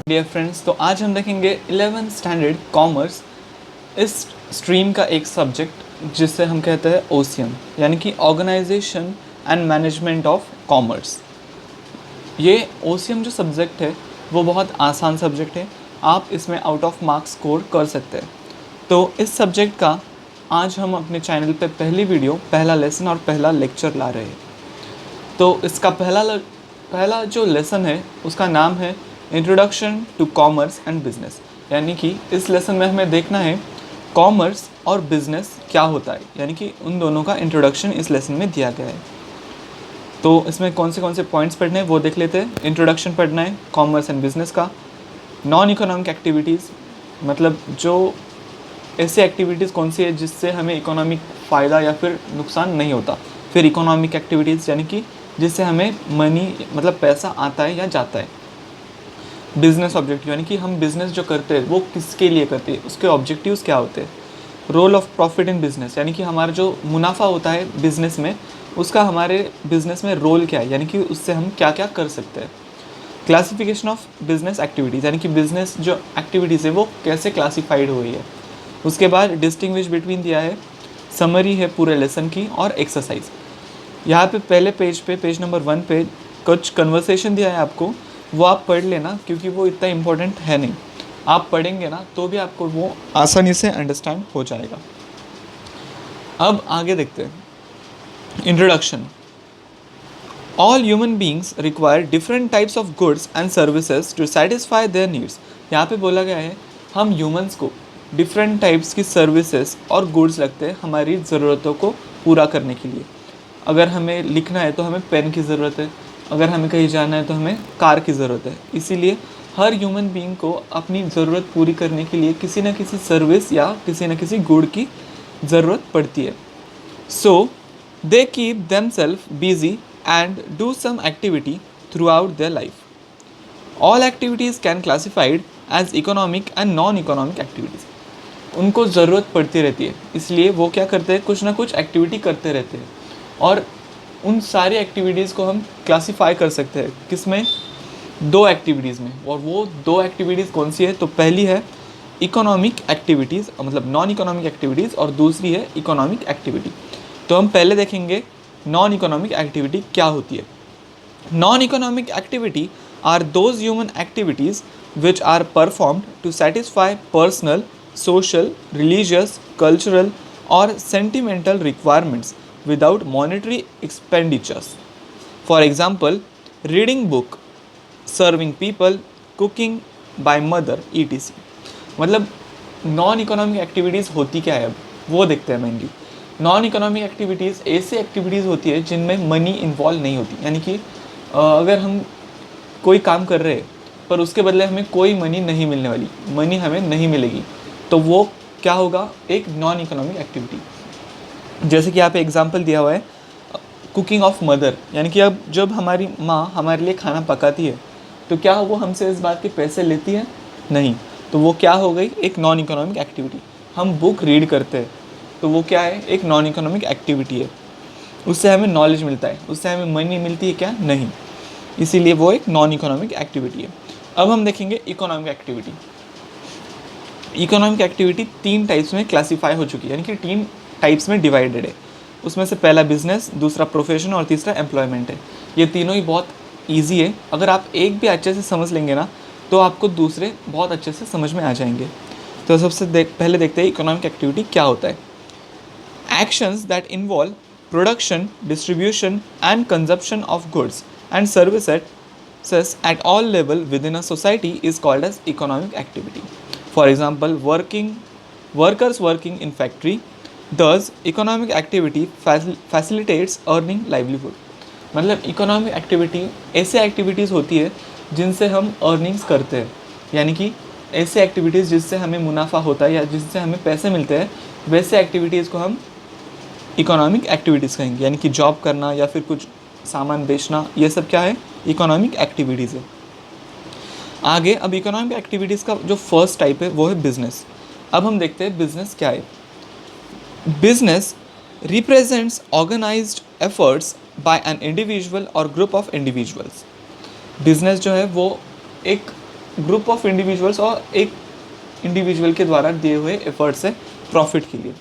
Dear friends, तो आज हम देखेंगे 11th स्टैंडर्ड कॉमर्स इस स्ट्रीम का एक सब्जेक्ट जिसे हम कहते हैं ओसीएम, यानी कि organisation and management of commerce. ये ओसीएम जो सब्जेक्ट है वो बहुत आसान सब्जेक्ट है, आप इसमें आउट ऑफ मार्क्स स्कोर कर सकते हैं। तो इस सब्जेक्ट का आज हम अपने चैनल पे पहली वीडियो, पहला लेसन और पहला लेक्चर ला रहे हैं। तो इसका पहला जो लेसन है उसका नाम है introduction to commerce and business, यानी कि इस लेसन में हमें देखना है कॉमर्स और बिजनेस क्या होता है, यानी कि उन दोनों का इंट्रोडक्शन इस लेसन में दिया गया है। तो इसमें कौन से पॉइंट्स पढ़ने हैं वो देख लेते हैं। इंट्रोडक्शन पढ़ना है कॉमर्स एंड बिजनेस का। नॉन इकोनॉमिक एक्टिविटीज़, मतलब जो ऐसी एक्टिविटीज़ कौन सी है जिससे हमें इकोनॉमिक फ़ायदा या फिर नुकसान नहीं होता। फिर इकोनॉमिक एक्टिविटीज़, यानी कि जिससे हमें मनी मतलब पैसा आता है या जाता है। बिज़नेस ऑब्जेक्टिव, यानी कि हम बिज़नेस जो करते हैं वो किसके लिए करते हैं, उसके ऑब्जेक्टिव्स क्या होते हैं। Role of profit in business, यानी कि हमारा जो मुनाफा होता है बिज़नेस में उसका हमारे बिज़नेस में रोल क्या है, यानी कि उससे हम क्या क्या कर सकते हैं। क्लासिफिकेशन ऑफ बिज़नेस एक्टिविटीज़, यानी कि बिज़नेस जो एक्टिविटीज़ है वो कैसे क्लासीफाइड हुई है। उसके बाद डिस्टिंग्विश बिटवीन दिया है, समरी है पूरे लेसन की और एक्सरसाइज। यहाँ पे पहले पेज नंबर 1 पे कुछ कन्वर्सेशन दिया है आपको, वो आप पढ़ लेना क्योंकि वो इतना इम्पोर्टेंट है नहीं। आप पढ़ेंगे ना तो भी आपको वो आसानी से अंडरस्टैंड हो जाएगा। अब आगे देखते हैं। Introduction. All human beings require different types of goods and services to satisfy their needs. यहाँ पे बोला गया है हम ह्यूमंस को डिफरेंट टाइप्स की सर्विसेज और गुड्स लगते हैं हमारी ज़रूरतों को पूरा करने के लिए। अगर हमें लिखना है तो हमें पेन की ज़रूरत है, अगर हमें कहीं जाना है तो हमें कार की ज़रूरत है। इसीलिए हर ह्यूमन बीइंग को अपनी ज़रूरत पूरी करने के लिए किसी न किसी सर्विस या किसी न किसी गुड की ज़रूरत पड़ती है। So they keep themselves busy and do some activity throughout their life. All activities can classified as economic and non economic activities. उनको ज़रूरत पड़ती रहती है, इसलिए वो क्या करते हैं, कुछ ना कुछ एक्टिविटी करते रहते हैं और उन सारी एक्टिविटीज़ को हम क्लासीफाई कर सकते हैं किसमें, 2 एक्टिविटीज़ में। और वो 2 एक्टिविटीज़ कौन सी है, तो पहली है इकोनॉमिक एक्टिविटीज़ मतलब नॉन इकोनॉमिक एक्टिविटीज़ और दूसरी है इकोनॉमिक एक्टिविटी। तो हम पहले देखेंगे नॉन इकोनॉमिक एक्टिविटी क्या होती है। Non economic activity are those human activities which are performed to satisfy personal, social, religious, cultural और sentimental requirements without monetary expenditures. For example, reading book, serving people, cooking by mother, etc. मतलब non economic activities होती क्या है, अब वो देखते हैं mainly. Non economic activities ऐसी एक्टिविटीज़ होती है जिनमें मनी इन्वॉल्व नहीं होती, यानी कि अगर हम कोई काम कर रहे हैं पर उसके बदले हमें कोई मनी नहीं मिलने वाली, मनी हमें नहीं मिलेगी, तो वो क्या होगा, एक नॉन इकोनॉमिक एक्टिविटी। जैसे कि यहाँ पे एग्जांपल दिया हुआ है कुकिंग ऑफ मदर, यानी कि अब जब हमारी माँ हमारे लिए खाना पकाती है तो क्या वो हमसे इस बात के पैसे लेती है, नहीं, तो वो क्या हो गई, एक नॉन इकोनॉमिक एक्टिविटी। हम बुक रीड करते हैं तो वो क्या है, एक नॉन इकोनॉमिक एक्टिविटी है, उससे हमें नॉलेज मिलता है, उससे हमें मनी मिलती है क्या, नहीं, इसीलिए वो एक नॉन इकोनॉमिक एक्टिविटी है। अब हम देखेंगे economic activity. Economic activity 3 types में क्लासीफाई हो चुकी है, यानी कि 3 टाइप्स में डिवाइडेड है। उसमें से पहला बिजनेस, दूसरा प्रोफेशन और तीसरा एम्प्लॉयमेंट है। ये तीनों ही बहुत इजी है, अगर आप एक भी अच्छे से समझ लेंगे ना तो आपको दूसरे बहुत अच्छे से समझ में आ जाएंगे। तो सबसे पहले देखते हैं इकोनॉमिक एक्टिविटी क्या होता है। Actions that involve production, distribution and consumption of goods and services at all level within a society is called as economic activity. For example, workers working in factory. Thus, economic activity facilitates earning livelihood. मतलब economic activity ऐसे activities होती है जिनसे हम earnings करते हैं, यानी कि ऐसे एक्टिविटीज़ जिससे हमें मुनाफा होता है या जिससे हमें पैसे मिलते हैं, वैसे एक्टिविटीज़ को हम इकोनॉमिक एक्टिविटीज़ कहेंगे। यानी कि जॉब करना या फिर कुछ सामान बेचना, ये सब क्या है, इकोनॉमिक एक्टिविटीज़ है। आगे अब इकोनॉमिक एक्टिविटीज़ का जो फर्स्ट टाइप है वो है बिजनेस। अब हम देखते हैं बिजनेस क्या है। Business represents organized efforts by an individual or group of individuals. Business जो है वो एक ग्रुप ऑफ इंडिविजुअल्स और एक इंडिविजुअल के द्वारा दिए हुए एफर्ट से प्रॉफिट के लिए.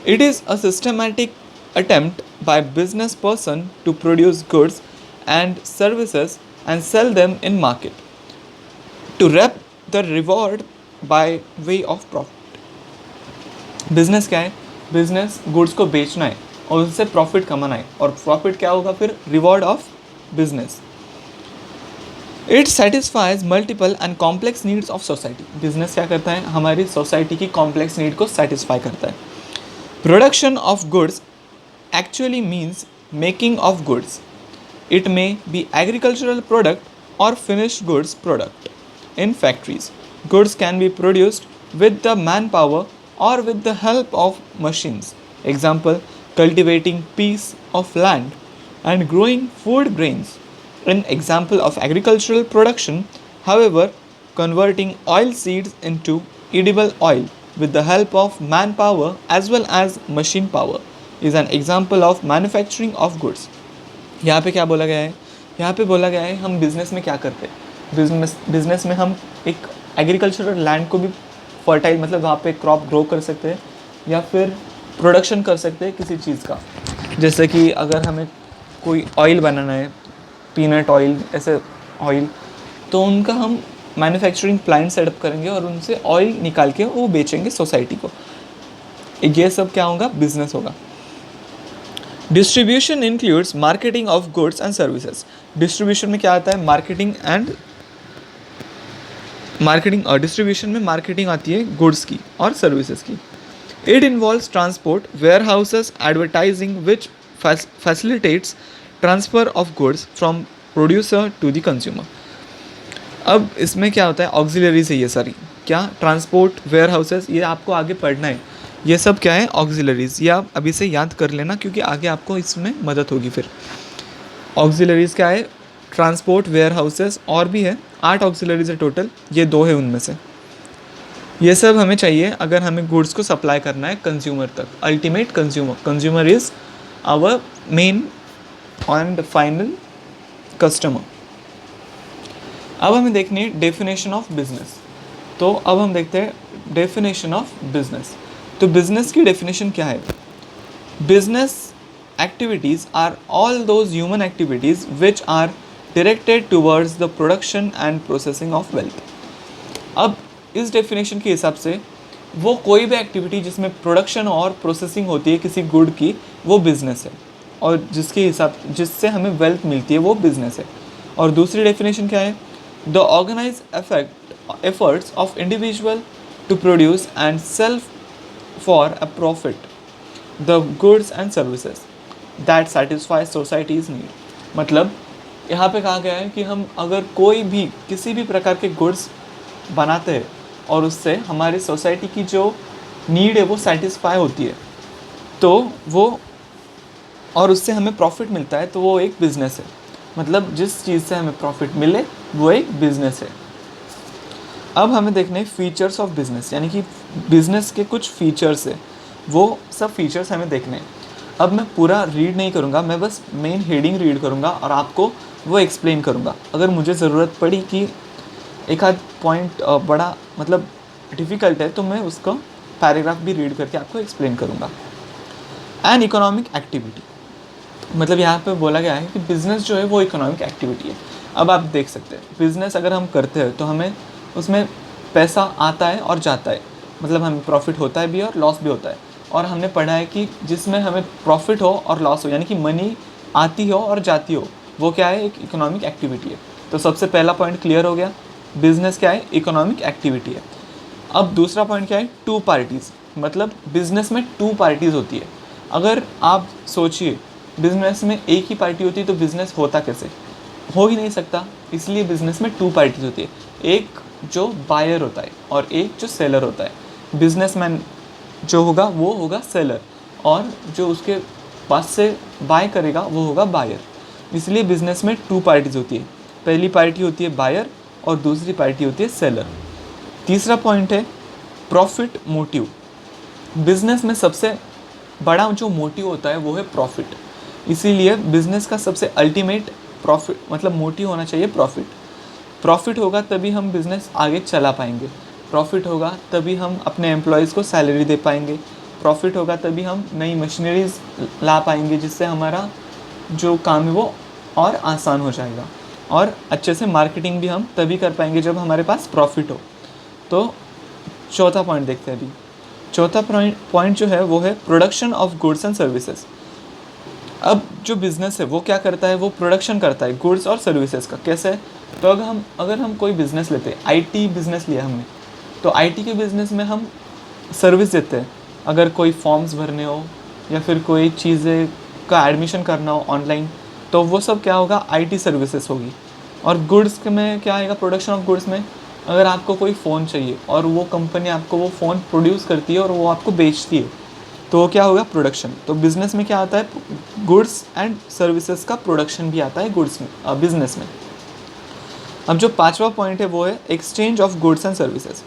It is a systematic attempt by business person to produce goods and services and sell them in market to reap the reward by way of profit. Business क्या है? बिजनेस गुड्स को बेचना है और उससे प्रॉफिट कमाना है, और प्रॉफिट क्या होगा फिर? Reward of business. It satisfies multiple and complex needs of society. Business क्या करता है? हमारी सोसाइटी की कॉम्प्लेक्स नीड को सेटिस्फाई करता है. Production of goods actually means making of goods. It may be agricultural product or finished goods product. In factories, goods can be produced with the manpower or with the help of machines. Example, cultivating piece of land and growing food grains. An example of agricultural production, however, converting oil seeds into edible oil with the help of manpower as well as machine power is an example of manufacturing of goods. यहाँ पे क्या बोला गया है? यहाँ पे बोला गया है हम बिज़नेस में क्या करते हैं. बिज़नेस में हम एक एग्रीकल्चरल लैंड को भी फर्टाइल, मतलब वहाँ पे क्रॉप ग्रो कर सकते हैं या फिर प्रोडक्शन कर सकते हैं किसी चीज़ का. जैसे कि अगर हमें कोई ऑयल बनाना है, पीनट ऑयल, ऐसे ऑयल, तो उनका हम मैन्युफैक्चरिंग प्लांट सेटअप करेंगे और उनसे ऑयल निकाल के वो बेचेंगे सोसाइटी को. ये सब क्या होगा? बिजनेस होगा. Distribution includes marketing of goods and services. Distribution में क्या आता है? मार्केटिंग और डिस्ट्रीब्यूशन में मार्केटिंग आती है गुड्स की और सर्विसेज की. It involves transport, warehouses, advertising which facilitates transfer of goods from producer to the consumer. अब इसमें क्या होता है? ऑक्सिलरीज है ये सारी. क्या? ट्रांसपोर्ट, वेयर हाउसेज, ये आपको आगे पढ़ना है. ये सब क्या है? ऑक्सिलरीज. ये आप अभी से याद कर लेना क्योंकि आगे आपको इसमें मदद होगी. फिर ऑक्सिलरीज क्या है? ट्रांसपोर्ट, वेयर हाउसेज, और भी है 8 ऑक्सिलरीज है टोटल. ये 2 है उनमें से. ये सब हमें चाहिए अगर हमें गुड्स को सप्लाई करना है कंज्यूमर तक. Ultimate consumer is our main and final customer. अब हमें देखनी है डेफिनेशन ऑफ बिजनेस. तो अब हम देखते हैं डेफिनेशन ऑफ बिजनेस. तो बिजनेस की डेफिनेशन क्या है? Business activities are all those human activities which are directed towards the production and processing of wealth. अब इस डेफिनेशन के हिसाब से वो कोई भी एक्टिविटी जिसमें प्रोडक्शन और प्रोसेसिंग होती है किसी गुड की, वो बिजनेस है, और जिससे हमें वेल्थ मिलती है वो बिजनेस है. और दूसरी डेफिनेशन क्या है? The organise efforts of individual to produce and sell for a profit the goods and services that satisfy society's need. मतलब यहाँ पे कहा गया है कि हम अगर कोई भी किसी भी प्रकार के गुड्स बनाते हैं और उससे हमारी सोसाइटी की जो नीड है वो सेटिस्फाई होती है, तो वो, और उससे हमें प्रॉफिट मिलता है, तो वो एक बिज़नेस है. मतलब जिस चीज़ से हमें प्रॉफिट मिले वो एक बिज़नेस है. अब हमें देखने हैं फीचर्स ऑफ बिज़नेस, यानी कि बिज़नेस के कुछ फीचर्स है, वो सब फीचर्स हमें देखने हैं. अब मैं पूरा रीड नहीं करूँगा, मैं बस मेन हेडिंग रीड करूँगा और आपको वो एक्सप्लेन करूँगा. अगर मुझे ज़रूरत पड़ी कि एक आध पॉइंट बड़ा मतलब डिफ़िकल्ट है तो मैं उसका पैराग्राफ भी रीड करके आपको एक्सप्लेन करूँगा. एन इकोनॉमिक एक्टिविटी, मतलब यहाँ पे बोला गया है कि बिज़नेस जो है वो इकोनॉमिक एक्टिविटी है. अब आप देख सकते हैं बिज़नेस अगर हम करते हैं तो हमें उसमें पैसा आता है और जाता है, मतलब हमें प्रॉफिट होता है भी और लॉस भी होता है. और हमने पढ़ा है कि जिसमें हमें प्रॉफिट हो और लॉस हो, यानी कि मनी आती हो और जाती हो, वो क्या है? एक इकोनॉमिक एक्टिविटी है. तो सबसे पहला पॉइंट क्लियर हो गया, बिज़नेस क्या है? इकोनॉमिक एक्टिविटी है. अब दूसरा पॉइंट क्या है? 2 पार्टीज़, मतलब बिज़नेस में 2 पार्टीज़ होती है. अगर आप सोचिए बिज़नेस में एक ही पार्टी होती तो बिज़नेस होता कैसे? हो ही नहीं सकता. इसलिए बिज़नेस में 2 पार्टीज़ होती है, एक जो बायर होता है और एक जो सेलर होता है. बिजनेसमैन जो होगा वो होगा सेलर, और जो उसके पास से बाय करेगा वो होगा बायर. इसलिए बिजनेस में 2 पार्टीज़ होती है. पहली पार्टी होती है बायर और दूसरी पार्टी होती है सेलर. तीसरा पॉइंट है प्रॉफिट मोटिव. बिजनेस में सबसे बड़ा जो मोटिव होता है वो है प्रॉफिट. इसीलिए बिजनेस का सबसे अल्टीमेट प्रॉफिट मतलब मोटिव होना चाहिए प्रॉफिट. प्रॉफिट होगा तभी हम बिज़नेस आगे चला पाएंगे, प्रॉफिट होगा तभी हम अपने एम्प्लॉयज़ को सैलरी दे पाएंगे, प्रॉफिट होगा तभी हम नई मशीनरीज ला पाएंगे जिससे हमारा जो काम है वो और आसान हो जाएगा, और अच्छे से मार्केटिंग भी हम तभी कर पाएंगे जब हमारे पास प्रॉफिट हो। तो चौथा पॉइंट देखते हैं अभी। चौथा पॉइंट जो है वो है production of goods and services. अब जो बिज़नेस है वो क्या करता है, वो प्रोडक्शन करता है गुड्स और सर्विसेज का। कैसे? तो अगर हम कोई बिज़नेस लेते हैं, आईटी बिज़नेस लिया हमने, तो आईटी के बिज़नेस में हम सर्विस देते हैं। अगर कोई फॉर्म्स भरने हो या फिर कोई चीज़ें का एडमिशन करना हो ऑनलाइन, तो वो सब क्या होगा, आईटी सर्विसेज होगी। और गुड्स में क्या आएगा, प्रोडक्शन ऑफ गुड्स में अगर आपको कोई फ़ोन चाहिए और वो कंपनी आपको वो फ़ोन प्रोड्यूस करती है और वो आपको बेचती है, तो वो क्या होगा, प्रोडक्शन। तो बिज़नेस में क्या आता है, गुड्स एंड सर्विसेज का प्रोडक्शन भी आता है गुड्स में, बिज़नेस में। अब जो पांचवा पॉइंट है वो है exchange of goods and services.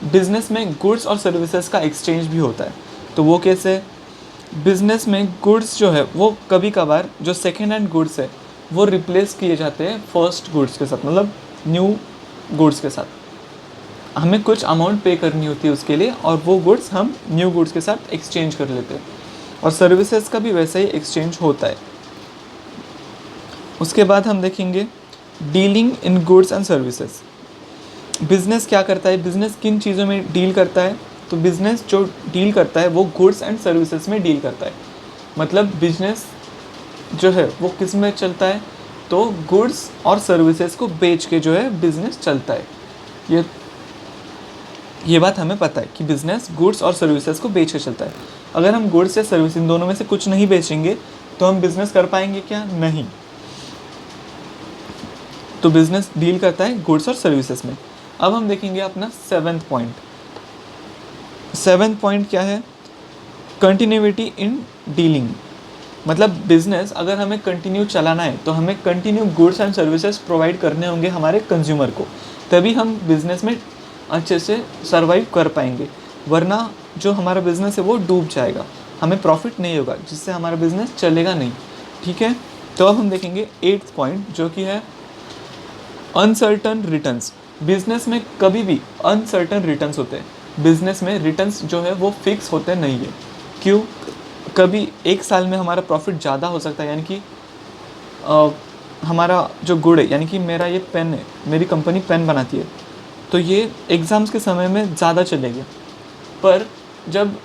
Business में गुड्स और सर्विसेज का एक्सचेंज भी होता है। तो वो कैसे? बिज़नेस में गुड्स जो है वो कभी कभार जो सेकेंड हैंड गुड्स है वो रिप्लेस किए जाते हैं फर्स्ट गुड्स के साथ, मतलब न्यू गुड्स के साथ। हमें कुछ अमाउंट पे करनी होती है उसके लिए, और वो गुड्स हम न्यू गुड्स के साथ एक्सचेंज कर लेते हैं। और सर्विसेज का भी वैसे ही एक्सचेंज होता है। उसके बाद हम देखेंगे dealing in goods and services. Business क्या करता है, बिज़नेस किन चीज़ों में डील करता है? तो बिज़नेस जो डील करता है वो गुड्स एंड सर्विसेज में डील करता है। मतलब बिज़नेस जो है वो किस में चलता है, तो गुड्स और सर्विसेज को बेच के जो है बिज़नेस चलता है। ये बात हमें पता है कि बिज़नेस गुड्स और सर्विसेज को बेच के चलता है। अगर हम गुड्स या सर्विस इन दोनों में से कुछ नहीं बेचेंगे तो हम बिज़नेस कर पाएंगे क्या? नहीं। तो बिज़नेस डील करता है गुड्स और सर्विसेज में। अब हम देखेंगे अपना सेवेंथ पॉइंट। सेवेंथ पॉइंट क्या है? Continuity in dealing. मतलब बिज़नेस अगर हमें कंटिन्यू चलाना है तो हमें continue goods and services provide करने होंगे हमारे कंज्यूमर को, तभी हम बिज़नेस में अच्छे से सर्वाइव कर पाएंगे। वरना जो हमारा बिज़नेस है वो डूब जाएगा, हमें प्रॉफिट नहीं होगा, जिससे हमारा बिज़नेस चलेगा नहीं। ठीक है, तो अब हम देखेंगे एट्थ पॉइंट जो कि है अनसर्टन रिटर्न्स। बिज़नेस में कभी भी अनसर्टन रिटर्न्स होते हैं। बिज़नेस में रिटर्न्स जो है वो फिक्स होते नहीं है। क्यों? कभी एक साल में हमारा प्रॉफिट ज़्यादा हो सकता है, यानी कि हमारा जो गुड है, यानी कि मेरा ये पेन है, मेरी कंपनी पेन बनाती है, तो ये एग्ज़ाम्स के समय में ज़्यादा चलेगा, पर जब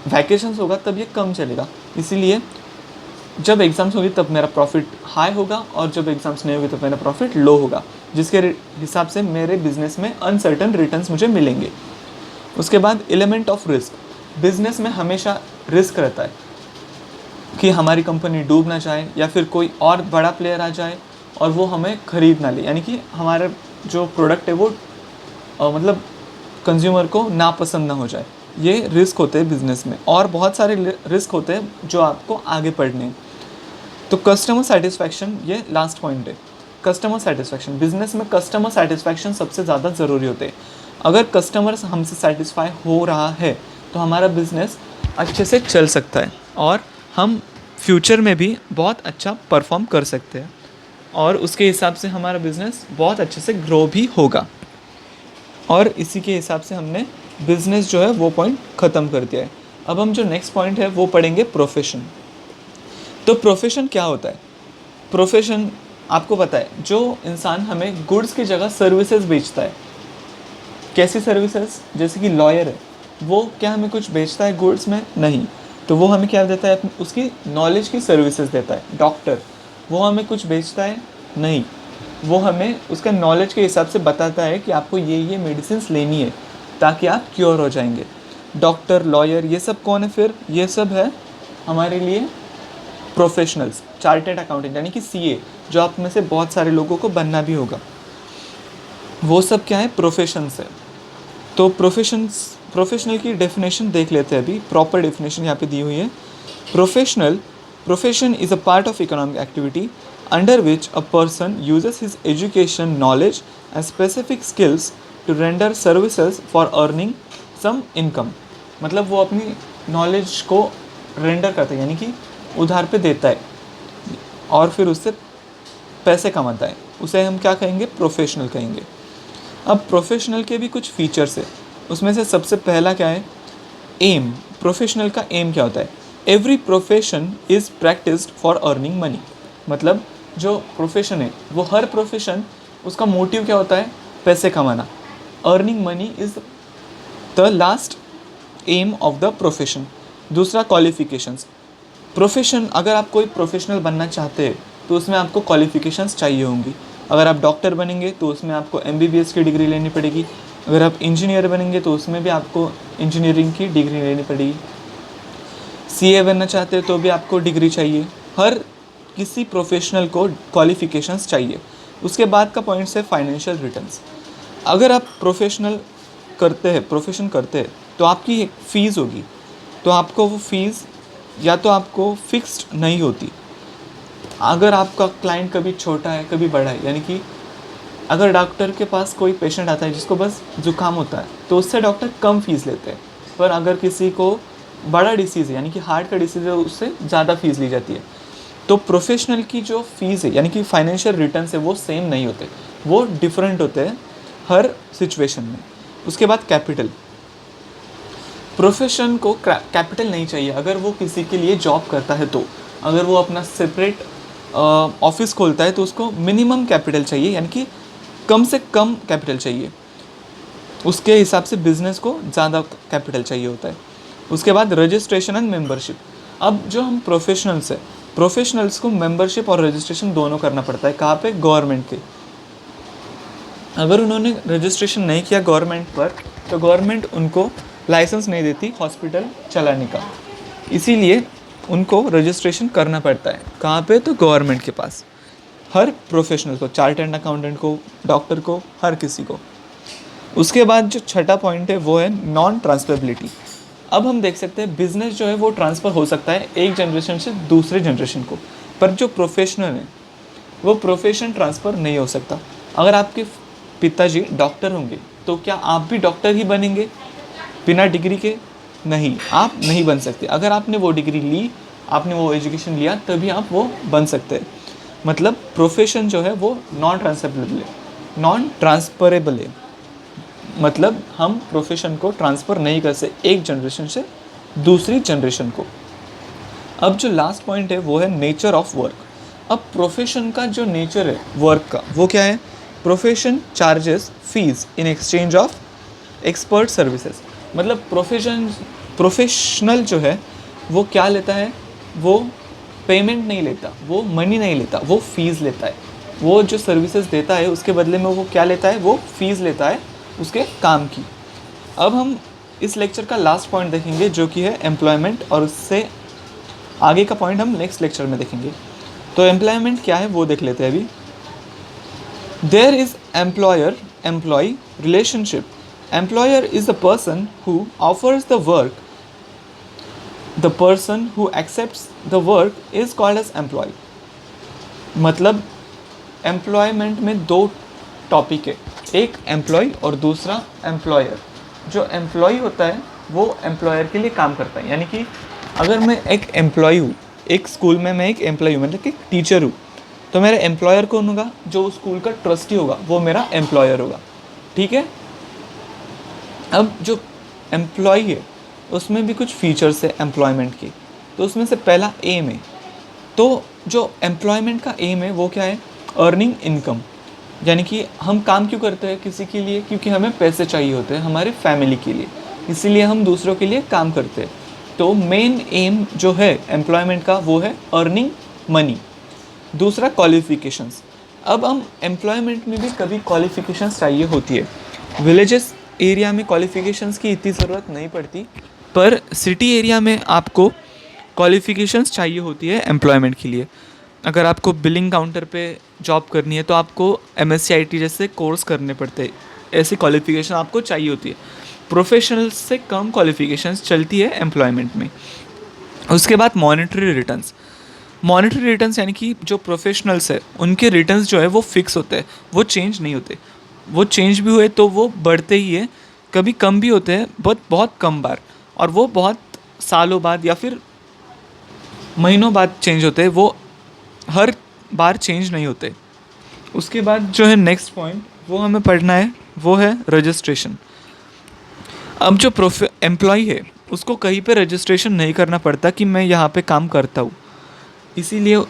वैकेशंस होगा तब ये कम चलेगा। इसीलिए जब एग्ज़ाम्स होगी तब मेरा प्रॉफिट हाई होगा, और जब एग्ज़ाम्स नहीं होगी तब मेरा प्रॉफिट लो होगा, जिसके हिसाब से मेरे बिज़नेस में अनसर्टन रिटर्न्स मुझे मिलेंगे। उसके बाद एलिमेंट ऑफ रिस्क। बिज़नेस में हमेशा रिस्क रहता है कि हमारी कंपनी डूब ना जाए या फिर कोई और बड़ा प्लेयर आ जाए और वो हमें ख़रीद ना ले, यानी कि हमारा जो प्रोडक्ट है वो मतलब कंज्यूमर को नापसंद ना हो जाए। ये रिस्क होते हैं बिज़नेस में, और बहुत सारे रिस्क होते हैं जो आपको आगे पढ़ने हैं। तो कस्टमर सेटिस्फैक्शन ये लास्ट पॉइंट है। कस्टमर सेटिस्फैक्शन, बिज़नेस में कस्टमर सेटिस्फैक्शन सबसे ज़्यादा ज़रूरी होते हैं। अगर कस्टमर्स हमसे सेटिस्फाई हो रहा है तो हमारा बिज़नेस अच्छे से चल सकता है और हम फ्यूचर में भी बहुत अच्छा परफॉर्म कर सकते हैं, और उसके हिसाब से हमारा बिज़नेस बहुत अच्छे से ग्रो भी होगा। और इसी के हिसाब से हमने बिज़नेस जो है वो पॉइंट ख़त्म कर दिया है। अब हम जो नेक्स्ट पॉइंट है वो पढ़ेंगे प्रोफेशन। तो प्रोफेशन क्या होता है? प्रोफेशन आपको पता है, जो इंसान हमें गुड्स की जगह सर्विसेज बेचता है। कैसी सर्विसेज? जैसे कि लॉयर है, वो क्या हमें कुछ बेचता है गुड्स में? नहीं। तो वो हमें क्या देता है? उसकी नॉलेज की सर्विसेज देता है। डॉक्टर, वो हमें कुछ बेचता है? नहीं। वो हमें उसका नॉलेज के हिसाब से बताता है कि आपको ये मेडिसिन लेनी है ताकि आप क्योर हो जाएंगे। डॉक्टर, लॉयर, ये सब कौन है फिर? ये सब है हमारे लिए प्रोफेशनल्स। चार्टेड अकाउंटेंट यानी कि सीए, जो आप में से बहुत सारे लोगों को बनना भी होगा, वो सब क्या है? प्रोफेशंस है। तो प्रोफेशनल की डेफिनेशन देख लेते हैं अभी। प्रॉपर डेफिनेशन यहाँ पे दी हुई है। Profession is a part of economic activity under which a person uses his education, knowledge and specific skills to render services for earning some income। मतलब वो अपनी नॉलेज को रेंडर करता है, यानी कि उधार पे देता है और फिर उससे पैसे कमाता है। उसे हम क्या कहेंगे? प्रोफेशनल कहेंगे। अब प्रोफेशनल के भी कुछ फीचर्स है, उसमें से सबसे पहला क्या है, एम। प्रोफेशनल का एम क्या होता है, every profession is practised for earning money. मतलब जो प्रोफेशन है वो हर प्रोफेशन, उसका मोटिव क्या होता है, पैसे कमाना। Earning money is the last aim of the profession. दूसरा क्वालिफिकेशंस, प्रोफेशन अगर आप कोई प्रोफेशनल बनना चाहते हैं तो उसमें आपको क्वालिफिकेशंस चाहिए होंगी। अगर आप डॉक्टर बनेंगे तो उसमें आपको एमबीबीएस की डिग्री लेनी पड़ेगी। अगर आप इंजीनियर बनेंगे तो उसमें भी आपको इंजीनियरिंग की डिग्री लेनी पड़ेगी। सीए बनना चाहते हैं तो भी आपको डिग्री चाहिए। हर किसी प्रोफेशनल को क्वालिफिकेशंस चाहिए। उसके बाद का पॉइंट्स है फाइनेंशियल रिटर्न्स। अगर आप प्रोफेशन करते हैं तो आपकी एक फ़ीस होगी, तो आपको वो फीस या तो आपको फिक्स्ड नहीं होती। अगर आपका क्लाइंट कभी छोटा है कभी बड़ा है, यानी कि अगर डॉक्टर के पास कोई पेशेंट आता है जिसको बस जुकाम होता है तो उससे डॉक्टर कम फीस लेते हैं, पर अगर किसी को बड़ा डिसीज़ है यानी कि हार्ट का डिसीज़ है उससे ज़्यादा फीस ली जाती है। तो प्रोफेशनल की जो फीस है यानी कि फाइनेंशियल रिटर्न्स है वो सेम नहीं होते, वो डिफरेंट होते हैं हर सिचुएशन में। उसके बाद कैपिटल, प्रोफेशन को कैपिटल नहीं चाहिए अगर वो किसी के लिए जॉब करता है तो। अगर वो अपना सेपरेट ऑफिस खोलता है तो उसको मिनिमम कैपिटल चाहिए, यानी कि कम से कम कैपिटल चाहिए। उसके हिसाब से बिजनेस को ज़्यादा कैपिटल चाहिए होता है। उसके बाद रजिस्ट्रेशन एंड मेंबरशिप। अब जो हम प्रोफेशनल्स है, प्रोफेशनल्स को मेंबरशिप और रजिस्ट्रेशन दोनों करना पड़ता है। कहाँ पे, गवर्नमेंट के। अगर उन्होंने रजिस्ट्रेशन नहीं किया गवर्नमेंट पर तो गवर्नमेंट उनको लाइसेंस नहीं देती हॉस्पिटल चलाने का, इसीलिए उनको रजिस्ट्रेशन करना पड़ता है। कहाँ पे, तो गवर्नमेंट के पास। हर प्रोफेशनल को, चार्टर्ड अकाउंटेंट को, डॉक्टर को, हर किसी को। उसके बाद जो छठा पॉइंट है वो है नॉन ट्रांसफरेबिलिटी। अब हम देख सकते हैं बिजनेस जो है वो ट्रांसफ़र हो सकता है एक जनरेशन से दूसरे जनरेशन को, पर जो प्रोफेशनल है वो प्रोफेशन ट्रांसफ़र नहीं हो सकता। अगर आपके पिताजी डॉक्टर होंगे तो क्या आप भी डॉक्टर ही बनेंगे बिना डिग्री के? नहीं, आप नहीं बन सकते। अगर आपने वो डिग्री ली, आपने वो एजुकेशन लिया, तभी आप वो बन सकते हैं। मतलब प्रोफेशन जो है वो नॉन ट्रांसफरेबल है। मतलब हम प्रोफेशन को ट्रांसफ़र नहीं कर सकते एक जनरेशन से दूसरी जनरेशन को। अब जो लास्ट पॉइंट है वो है नेचर ऑफ वर्क। अब प्रोफेशन का जो नेचर है वर्क का वो क्या है, profession charges fees in exchange of expert services. मतलब प्रोफेशनल जो है वो क्या लेता है, वो पेमेंट नहीं लेता, वो मनी नहीं लेता, वो फ़ीस लेता है। वो जो सर्विसेज देता है उसके बदले में वो क्या लेता है, वो फ़ीस लेता है उसके काम की। अब हम इस लेक्चर का लास्ट पॉइंट देखेंगे जो कि है एम्प्लॉयमेंट, और उससे आगे का पॉइंट हम नेक्स्ट लेक्चर में देखेंगे। तो एम्प्लॉयमेंट क्या है वो देख लेते हैं अभी। There is employee relationship. Employer is the person who offers the work. The person who accepts the work is called as employee. मतलब एम्प्लॉयमेंट में दो टॉपिक है, एक एम्प्लॉय और दूसरा एम्प्लॉयर। जो एम्प्लॉय होता है वो एम्प्लॉयर के लिए काम करता है, यानी कि अगर मैं एक एम्प्लॉय हूँ, एक स्कूल में मैं एक एम्प्लॉय हूँ, मतलब एक टीचर हूँ, तो मेरा एम्प्लॉयर कौन होगा, जो स्कूल का ट्रस्टी होगा वो मेरा एम्प्लॉयर होगा। ठीक है। अब जो एम्प्लॉय है उसमें भी कुछ फीचर्स है एम्प्लॉयमेंट की, तो उसमें से पहला एम है। तो जो एम्प्लॉयमेंट का एम है वो क्या है, अर्निंग इनकम। यानी कि हम काम क्यों करते हैं किसी के लिए, क्योंकि हमें पैसे चाहिए होते हैं हमारे फैमिली के लिए, इसीलिए हम दूसरों के लिए काम करते हैं। तो मेन एम जो है एम्प्लॉयमेंट का वो है अर्निंग मनी। दूसरा क्वालिफ़िकेशंस। अब हम एम्प्लॉयमेंट में भी कभी क्वालिफ़िकेशंस चाहिए होती है। विलेजेस एरिया में क्वालिफ़िकेशंस की इतनी ज़रूरत नहीं पड़ती, पर सिटी एरिया में आपको क्वालिफ़िकेशंस चाहिए होती है एम्प्लॉयमेंट के लिए। अगर आपको बिलिंग काउंटर पे जॉब करनी है तो आपको MSc IT जैसे कोर्स करने पड़ते हैं, ऐसी क्वालिफ़िकेशन आपको चाहिए होती है। प्रोफेशनल से कम क्वालिफ़िकेशंस चलती है एम्प्लॉयमेंट में। उसके बाद मॉनेटरी रिटर्न्स। मॉनेटरी रिटर्न्स यानी कि जो प्रोफेशनल्स है उनके रिटर्न्स जो है वो फिक्स होते हैं, वो चेंज नहीं होते। वो चेंज भी हुए तो वो बढ़ते ही है, कभी कम भी होते हैं, बहुत कम बार, और वो बहुत सालों बाद या फिर महीनों बाद चेंज होते हैं, वो हर बार चेंज नहीं होते। उसके बाद जो है नेक्स्ट पॉइंट वो हमें पढ़ना है, वो है रजिस्ट्रेशन। अब जो एम्प्लॉय है उसको कहीं पे रजिस्ट्रेशन नहीं करना पड़ता कि मैं यहाँ पे काम करता हूँ, इसीलिए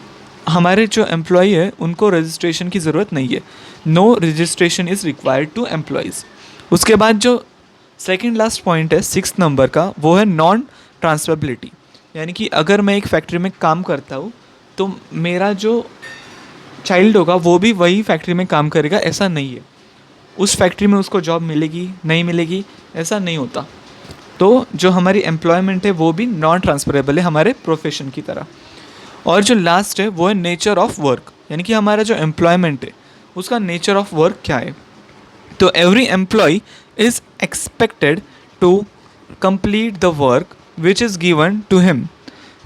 हमारे जो एम्प्लॉय है उनको रजिस्ट्रेशन की ज़रूरत नहीं है। No registration is required to employees. उसके बाद जो सेकंड लास्ट पॉइंट है 6 नंबर का, वो है नॉन ट्रांसफरेबिलिटी। यानी कि अगर मैं एक फैक्ट्री में काम करता हूँ तो मेरा जो चाइल्ड होगा वो भी वही फैक्ट्री में काम करेगा, ऐसा नहीं है। उस फैक्ट्री में उसको जॉब मिलेगी नहीं मिलेगी ऐसा नहीं होता। तो जो हमारी एम्प्लॉयमेंट है वो भी नॉन ट्रांसफरेबल है हमारे प्रोफेशन की तरह। और जो लास्ट है वो है नेचर ऑफ वर्क, यानी कि हमारा जो एम्प्लॉयमेंट है उसका नेचर ऑफ वर्क क्या है। तो every employee is expected to complete the work which is given to him.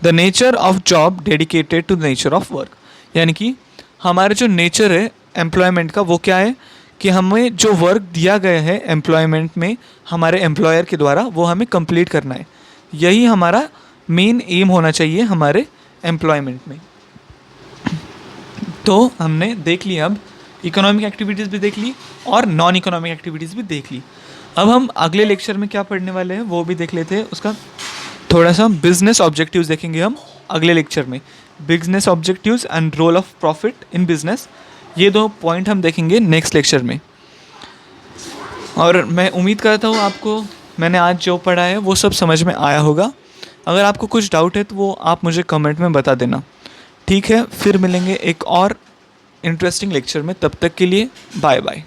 The nature of job dedicated to the nature of work, यानी कि हमारा जो नेचर है एम्प्लॉयमेंट का वो क्या है कि हमें जो वर्क दिया गया है एम्प्लॉयमेंट में हमारे एम्प्लॉयर के द्वारा वो हमें कंप्लीट करना है। यही हमारा मेन एम होना चाहिए हमारे एम्प्लॉयमेंट में। तो हमने देख लिया, अब इकोनॉमिक एक्टिविटीज़ भी देख ली और नॉन इकोनॉमिक एक्टिविटीज़ भी देख ली। अब हम अगले लेक्चर में क्या पढ़ने वाले हैं वो भी देख लेते हैं। उसका थोड़ा सा बिजनेस ऑब्जेक्टिव्स देखेंगे हम अगले लेक्चर में। Business objectives and role of profit in business, ये 2 पॉइंट हम देखेंगे नेक्स्ट लेक्चर में। और मैं उम्मीद करता हूँ आपको मैंने आज जो पढ़ा है वो सब समझ में आया होगा। अगर आपको कुछ डाउट है तो वो आप मुझे कमेंट में बता देना। ठीक है, फिर मिलेंगे एक और इंटरेस्टिंग लेक्चर में। तब तक के लिए बाय बाय।